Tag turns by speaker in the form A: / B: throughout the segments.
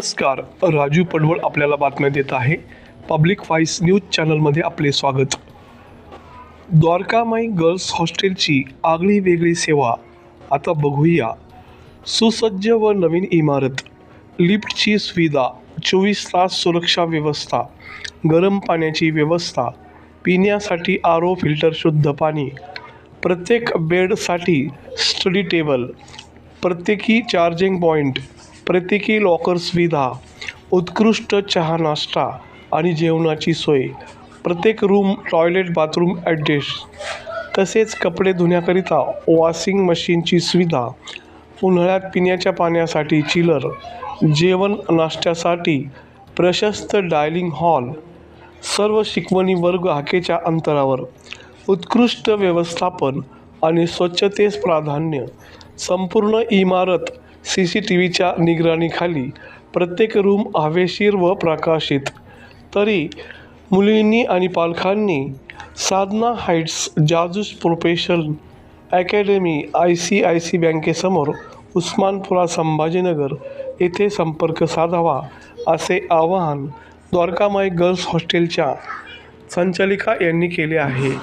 A: नमस्कार, राजू पडवळ आपल्याला बातम्या देत आहे. पब्लिक व्हॉइस न्यूज चॅनलमध्ये आपले स्वागत. द्वारकामाई गर्ल्स हॉस्टेलची आगळी वेगळी सेवा आता बघूया. सुसज्ज व नवीन इमारत, लिफ्टची सुविधा, 24 तास सुरक्षा व्यवस्था, गरम पाण्याची व्यवस्था, पिण्यासाठी RO फिल्टर शुद्ध पाणी, प्रत्येक बेडसाठी स्टडी टेबल, प्रत्येकी चार्जिंग पॉईंट, प्रत्येकी लॉकर सुविधा, उत्कृष्ट चहा नाश्ता आणि जेवणाची सोय, प्रत्येक रूम टॉयलेट बाथरूम ॲटॅच, तसेच कपडे धुण्याकरिता वॉशिंग मशीनची सुविधा, उन्हाळ्यात पिण्याच्या पाण्यासाठी चिलर, जेवण नाश्त्यासाठी प्रशस्त डायनिंग हॉल, सर्व शिकवणी वर्ग हाकेच्या अंतरावर, उत्कृष्ट व्यवस्थापन आणि स्वच्छतेस प्राधान्य, संपूर्ण इमारत CCTVच्या निगराणीखाली, प्रत्येक रूम हवेशीर व प्रकाशित. तरी मुलींनी आणि पालकांनी साधना हाईट्स जाजूस प्रोफेशनल अकॅडमी ICICI बँकेसमोर उस्मानपुरा संभाजीनगर येथे संपर्क साधावा, असे आवाहन द्वारकामाई गर्ल्स हॉस्टेलच्या संचालिका यांनी केले आहे.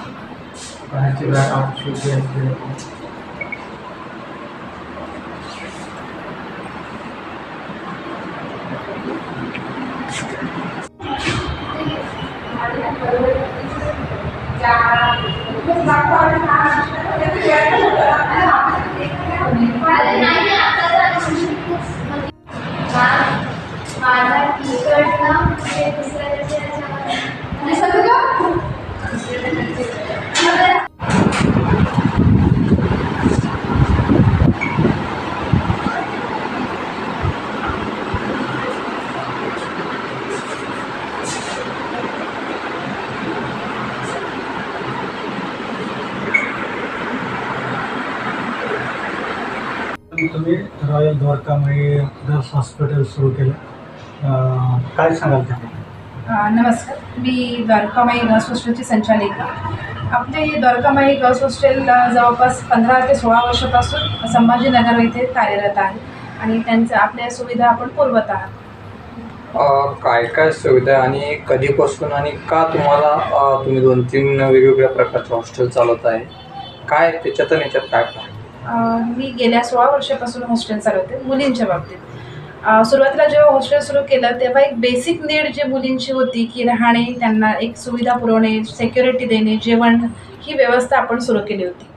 B: तुम्ही रॉयल द्वारकामाई गर्ल्स हॉस्पिटल सुरू केलं, काय सांगाल त्याला?
C: नमस्कार, मी द्वारकामाई गर्ल्स हॉस्टेलची संचालिका. आपले द्वारकामाई गर्ल्स हॉस्टेल जवळपास 15 ते 16 वर्षापासून संभाजीनगर येथे कार्यरत आहे आणि त्यांच्या आपल्या सुविधा आपण पुरवत आहात.
D: काय काय सुविधा आणि कधीपासून आणि का तुम्ही 2-3 वेगवेगळ्या प्रकारचे हॉस्टेल चालवत आहे, काय त्याच्यात आणि याच्यात काय फरक?
C: मी गेल्या 16 वर्षापासून हॉस्टेल चालवते मुलींच्या बाबतीत. सुरुवातीला जेव्हा हॉस्टेल सुरू केलं तेव्हा एक बेसिक नीड जी मुलींची होती की राहणे, त्यांना एक सुविधा पुरवणे, सिक्युरिटी देणे, जेवण, ही व्यवस्था आपण सुरू केली होती.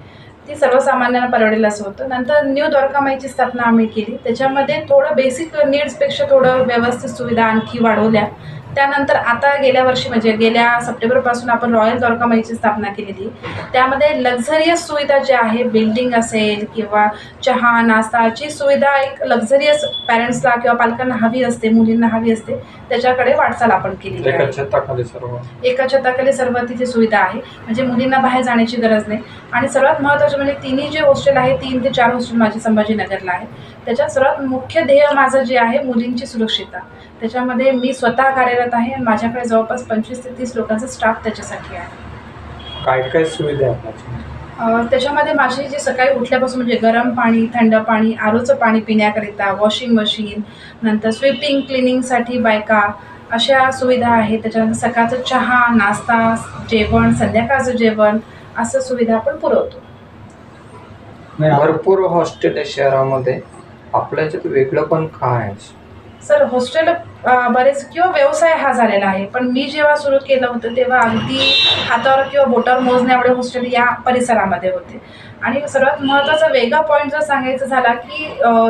C: ती सर्वसामान्यांना परवडेल असं होतं. नंतर न्यू द्वारकामाईची स्थापना आम्ही केली. त्याच्यामध्ये थोडं बेसिक नीड्सपेक्षा थोडं व्यवस्थित सुविधा आणखी वाढवल्या. त्यानंतर आता गेल्या वर्षी म्हणजे गेल्या सप्टेंबरपासून आपण रॉयल द्वारकामाईची स्थापना केलेली. त्यामध्ये लक्झरियस सुविधा ज्या आहे, बिल्डिंग असेल किंवा चहा नाश्ताची सुविधा एक लक्झरियस पॅरेंट्सला किंवा पालकांना हवी असते, मुलींना हवी असते, त्याच्याकडे वाटचाल आपण केली. एका छताखाली सर्व तिथे सुविधा आहे, म्हणजे मुलींना बाहेर जाण्याची गरज नाही. आणि सर्वात महत्त्वाचे म्हणजे तिन्ही जे हॉस्टेल आहे, 3 ते 4 हॉस्टेल माझे संभाजीनगरला आहे. त्याच्यात सर्वात मुख्य ध्येय माझं जे आहे मुलींची सुरक्षितता. त्याच्यामध्ये मी स्वतः कार्यरत आहे आणि माझ्याकडे जवळपास 25 ते 30 लोकांचा स्टाफ त्याच्यासाठी आहे.
D: काय काय सुविधा आहे
C: त्याच्यामध्ये माझी जी सकाळी उठल्यापासून म्हणजे गरम पाणी, थंड पाणी, ROचं पाणी पिण्याकरिता, वॉशिंग मशीन, नंतर स्वीपिंग क्लिनिंगसाठी बायका, अशा सुविधा आहेत. त्याच्यानंतर सकाळचं चहा नाश्ता, जेवण, संध्याकाळचं जेवण, असं सुविधा आपण पुरवतो.
D: भरपूर हॉस्टेल आहे शहरामध्ये, आपल्या याच्यात वेगळं पण काय आहे?
C: सर, हॉस्टेल बरेच किंवा व्यवसाय हा झालेला आहे, पण मी जेव्हा सुरू केलं होतं तेव्हा अगदी हातावर किंवा बोटावर मोजण्या एवढे हॉस्टेल या परिसरामध्ये होते. आणि सर्वात महत्त्वाचा वेगळा पॉईंट जर सांगायचा झाला की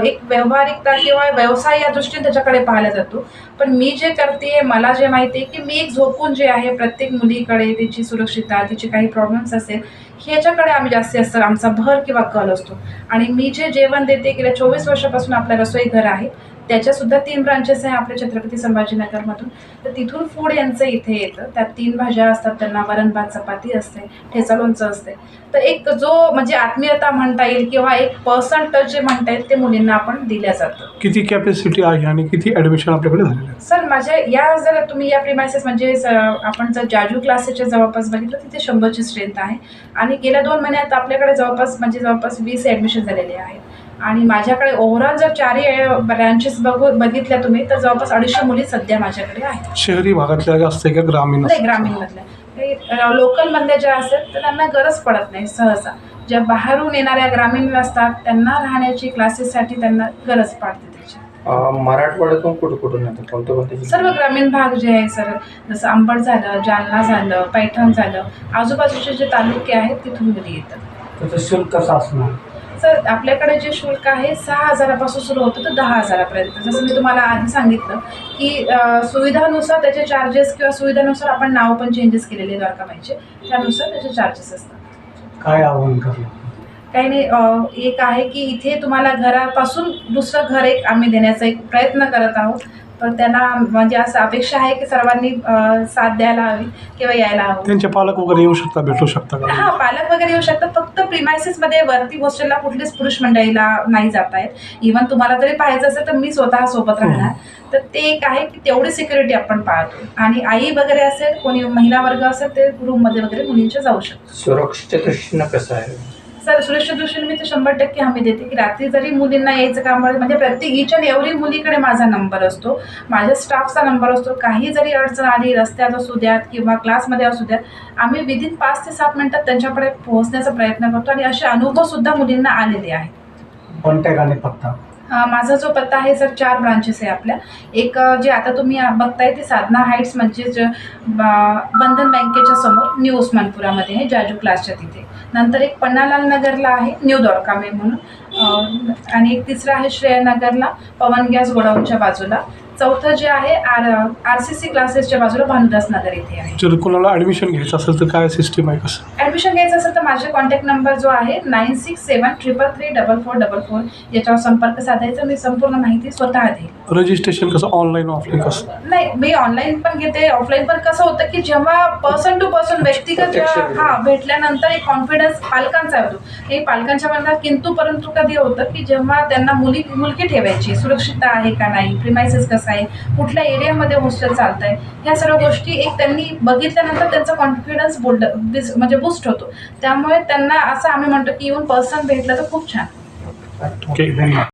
C: एक व्यावहारिकता किंवा व्यवसाय या दृष्टीने त्याच्याकडे पाहिला जातो. पण मी जे करते, मला जे माहिती आहे की मी एक झोकून जे आहे प्रत्येक मुलीकडे तिची सुरक्षितता, तिचे काही प्रॉब्लेम्स असेल, ह्याच्याकडे आम्ही जास्तीत आमचा भर किंवा कल असतो. आणि मी जे जेवण देते, गेल्या 24 वर्षापासून आपलं रसोईघर आहे, त्याच्यासुद्धा 3 ब्रांचेस आहे आपल्या छत्रपती संभाजीनगरमधून. तर तिथून फूड यांचं इथे येतं. त्यात 3 भाज्या असतात, त्यांना वरण भात चपाती असते, ठेचा लोणचं असते. तर एक जो म्हणजे आत्मीयता म्हणता येईल किंवा एक पर्सनल टच जे म्हणता येईल ते मुलींना आपण दिल्या जातं.
A: किती कॅपॅसिटी आहे आणि किती ॲडमिशन आपल्याकडे झालेलं आहे?
C: सर, माझ्या या जर तुम्ही या प्रिमायसेस म्हणजे आपण जर जाजू क्लासेसच्या जवळपास बघितलं तिथे 100ची स्ट्रेंथ आहे आणि गेल्या 2 महिन्यात आपल्याकडे जवळपास 20 ॲडमिशन झालेले आहेत. आणि माझ्याकडे ओव्हरऑल जर 4ही ब्रँचेस बघितल्या तुम्ही तर जवळपास 250 मुली सध्या माझ्याकडे आहेत.
A: शहरी भागातल्या जास्त आहे का ग्रामीण
C: नाही, ग्रामीणमधल्या लोकलमधल्या ज्या असेल तर त्यांना गरज पडत नाही सहसा. ज्या बाहेरून येणाऱ्या ग्रामीण असतात त्यांना राहण्याची क्लासेससाठी त्यांना गरज पडते त्याची.
D: मराठवाड्यातून कुठून येतात, कोणत्या कोणत्या
C: सर्व ग्रामीण भाग जे आहे सर, जसं अंबड झालं, जालना झालं, पैठण झालं, आजूबाजूचे जे तालुके आहेत तिथून मुली येतात.
B: त्याचं शुल्क कसं असणार?
C: सर आपल्याकडे जे शुल्क आहे 6,000पासून सुरू होतं तर 10,000पर्यंत. जसं मी तुम्हाला आधी सांगितलं की सुविधानुसार त्याचे चार्जेस किंवा सुविधानुसार आपण नाव पण चेंजेस केलेले द्वारकामाईचे, त्यानुसार त्याचे चार्जेस असतात.
B: काय आव्हान करणार?
C: काही नाही, एक आहे की इथे तुम्हाला घरापासून दुसरं घर एक आम्ही देण्याचा एक प्रयत्न करत आहोत. तर त्यांना म्हणजे असं अपेक्षा आहे की सर्वांनी साथ द्यायला हवी किंवा यायला हवं.
A: त्यांचे पालक वगैरे येऊ शकता, भेटू शकता का?
C: हां, पालक वगैरे येऊ शकतात. फक्त प्रिमायसेसमध्ये वरती हॉस्टेलला कुठलीच पुरुष मंडळीला नाही जाता येत. इव्हन तुम्हाला जरी पाहायचं असेल तर मी स्वतः सोबत राहणार. तर ते एक आहे की तेवढी सिक्युरिटी आपण पाहतो. आणि आई वगैरे असेल, कोणी महिला वर्ग असेल ते रूममध्ये वगैरे मुलींच्या जाऊ शकतात.
D: सुरक्षेच्या दृष्टीनं कसं आहे
C: सर सुरक्षित दृष्टीने मी तर 100% हमी देते की रात्री जरी मुलींना यायचं काम पडेल म्हणजे प्रत्येक ईच अँड एव्हरी मुलीकडे माझा नंबर असतो, माझ्या स्टाफचा नंबर असतो. काही जरी अडचण आली रस्त्यात असू द्यात किंवा क्लासमध्ये असू द्यात, आम्ही विदिन 5 ते 7 मिनिटात त्यांच्याकडे पोहोचण्याचा प्रयत्न करतो. आणि असे अनुभवसुद्धा मुलींना आलेले आहेत.
B: कॉन्टॅक्ट आणि पत्ता?
C: माझा जो पत्ता आहे सर 4 ब्रांचेस आहे आपल्या. एक जे आता तुम्ही बघताय ते साधना हाईट्स म्हणजे बंधन बँकेच्या समोर न्यू उस्मानपुरामध्ये आहे, जाजू क्लासच्या तिथे. नंतर एक पन्नालाल नगरला आहे न्यू द्वारकामाई म्हणून. आणि एक तिसरा आहे श्रेयनगरला पवन गॅस गोडाऊनच्या बाजूला. चौथं जे आहे RCC क्लासेसच्या बाजूला भानुदास नगर इथे आहे.
A: जर कोणाला ॲडमिशन घ्यायचं असेल तर काय सिस्टीम आहे, कसं?
C: ॲडमिशन घ्यायचं असेल तर माझे कॉन्टॅक्ट नंबर जो आहे 9673334444 याच्यावर संपर्क साधायचा. मी संपूर्ण माहिती स्वतः देईल.
A: रजिस्ट्रेशन कसं, ऑनलाईन ऑफलाईन कसं?
C: नाही, मी ऑनलाईन पण घेते, ऑफलाईन पण. कसं होतं की जेव्हा पर्सन टू पर्सन व्यक्तिगत भेटल्यानंतर एक कॉन्फिडन्स पालकांचा होतो. हे पालकांच्या मनात किंतु परंतु कधी होतं की जेव्हा त्यांना मुलगी ठेवायची, सुरक्षितता आहे का नाही, प्रिमायसेस कसं आहे, कुठल्या एरियामध्ये हॉस्टेल चालत आहे, ह्या सर्व गोष्टी एक त्यांनी बघितल्यानंतर त्यांचा कॉन्फिडन्स म्हणजे बूस्ट होतो. त्यामुळे त्यांना असं आम्ही म्हणतो की येऊन पर्सन भेटलं तर खूप छान.
A: ओके, धन्यवाद.